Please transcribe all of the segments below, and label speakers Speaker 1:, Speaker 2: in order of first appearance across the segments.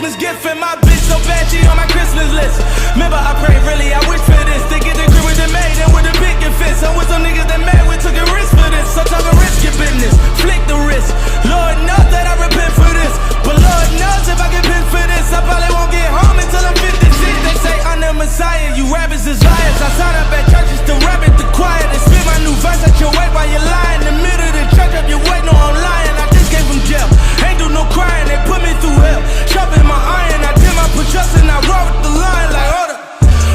Speaker 1: Christmas gift, and my bitch so bad she on my Christmas list. Remember, I prayed really, I wish for this. They get the crib with the maid and with the picket fence. I'm with some niggas that mad, we took a risk for this. So talking risk your business, flick the wrist. Lord knows that I repent for this, but Lord knows if I get pinned for this, I probably won't get home until I'm 56. They say I'm the Messiah, you rappers is liars. I sign up at churches to rap at the choir. They spit my new verse at your way while you're lying. In the middle of the church up your way, no I'm lying. I just came from jail, ain't do no crying. They put me through hell, sharpen my iron. I did my push-ups and I roll with the line like hold up.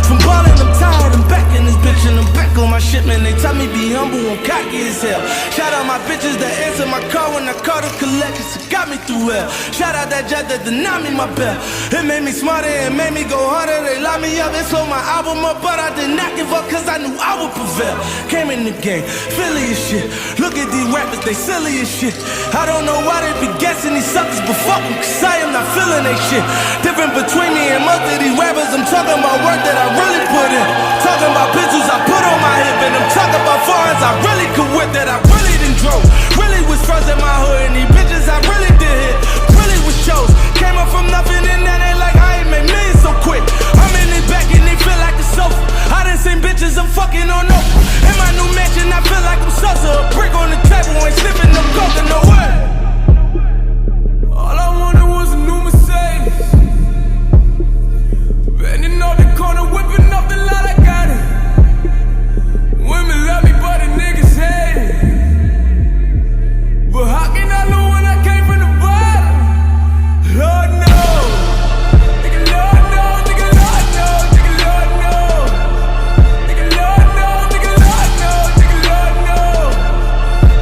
Speaker 1: From ballin', I'm tired, I'm back in this bitch and I'm back on my shit, man. They tell me be humble, I'm cocky as hell. Shout out my bitches that answer my call when I call the collectors, it got me through hell. Shout out that jet that denied me my bell. It made me smarter, it made me go harder. They locked me up, it slowed my album up, but I did not give up cause I knew I would prevail. Came in the game, Philly as shit. Look at these rappers, they silly as shit. I don't know why they be guessing these suckers, but fuck them cause I am not feeling they shit. Different between me and most of these rappers, I'm talking about work that I really put in. Talking about pistols I put on my hip, and I'm talking about foreigns I really could whip, that I really done drove. Really was frozen in my hood, and these bitches I really did hit. Really was shows. Came up from nothing, and that ain't like I ain't made millions so quick. I'm in this back and they feel like a sofa. I done seen bitches I'm fucking on over. In my new mansion I feel like I'm Sosa. A brick on the table, ain't slipping no coke in no way. All I wanted was a new Mercedes. Bending off the corner, whipping up the lot, I got it. Women love me, but the niggas hate it. But how can I know when I came from the bottom? Lord knows. Nigga, Lord knows, nigga, Lord knows, nigga, Lord knows. Nigga, Lord knows, nigga, Lord knows, nigga, Lord knows.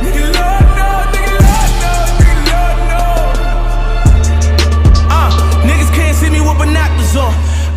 Speaker 1: Nigga, Lord knows, nigga, Lord knows, nigga, Lord knows. Niggas can't see me with binoculars on.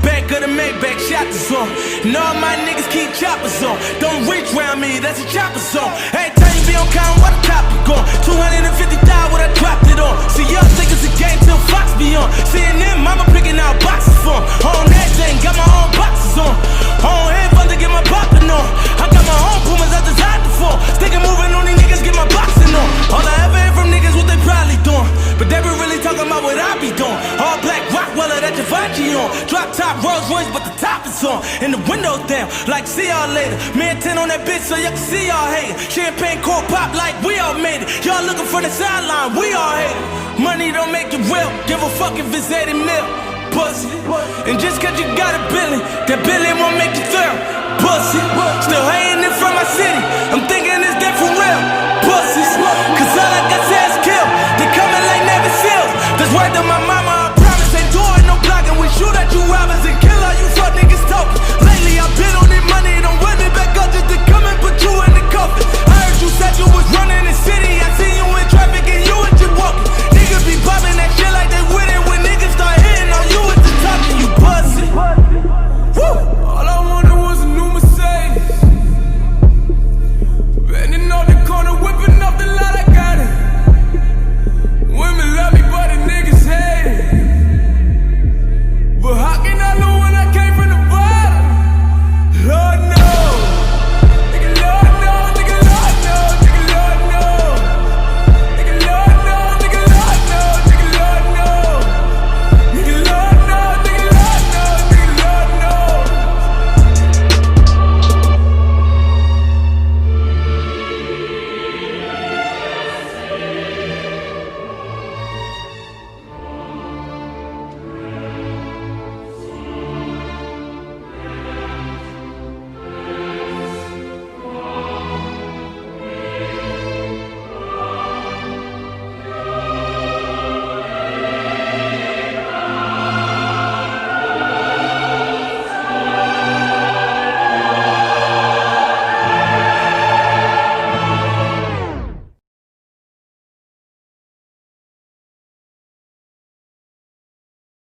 Speaker 1: Back of the Maybach, shot the zone. And all my niggas keep choppers on. Don't reach round me, that's a chopper song. Every time you be on count, what a top you gone. 250,000 what I dropped it on. See y'all think it's a game till Fox be on. Seeing them, mama picking out boxes for 'em. On that thing, got my own boxes on. On headphones to get my poppin' on. I got my own Pumas I designed for. Sticking moving on these niggas, get my boxing on. All I ever hear from niggas what they probably doing, but they be really talking about what I be doing. All black Rottweiler that Givenchy on. Drop top Rolls Royce, but the top is on. And the windows down, like see y'all later. Man 10 on that bitch so y'all can see y'all hating. Champagne cork pop like we all made it. Y'all looking for the sideline, we all hate it. Money don't make it real, give a fuck if it's 80 mil. Pussy. And just cause you got a billion, that billion won't make you thorough. Pussy. Still